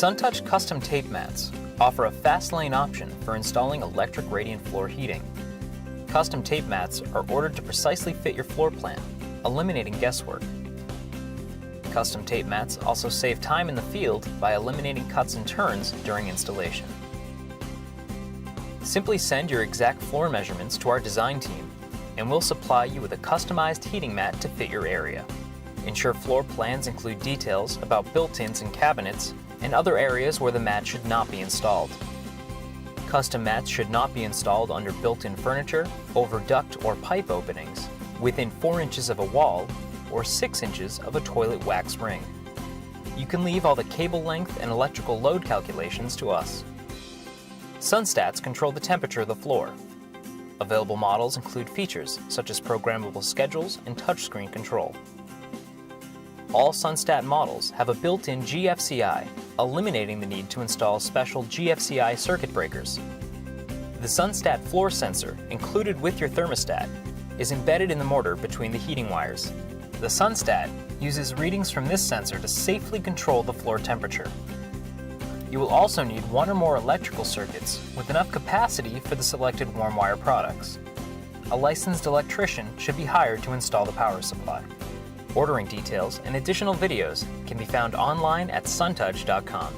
SunTouch Custom TapeMats offer a fast lane option for installing electric radiant floor heating. Custom tape mats are ordered to precisely fit your floor plan, eliminating guesswork. Custom tape mats also save time in the field by eliminating cuts and turns during installation. Simply send your exact floor measurements to our design team, and we'll supply you with a customized heating mat to fit your area. Ensure floor plans include details about built-ins and cabinets and other areas where the mat should not be installed. Custom mats should not be installed under built-in furniture, over duct or pipe openings, within 4 inches of a wall, or 6 inches of a toilet wax ring. You can leave all the cable length and electrical load calculations to us. SunStats control the temperature of the floor. Available models include features such as programmable schedules and touchscreen control. All SunStat models have a built-in GFCI, eliminating the need to install special GFCI circuit breakers. The SunStat floor sensor, included with your thermostat, is embedded in the mortar between the heating wires. The SunStat uses readings from this sensor to safely control the floor temperature. You will also need 1 or more electrical circuits with enough capacity for the selected warm wire products. A licensed electrician should be hired to install the power supply. Ordering details and additional videos can be found online at suntouch.com.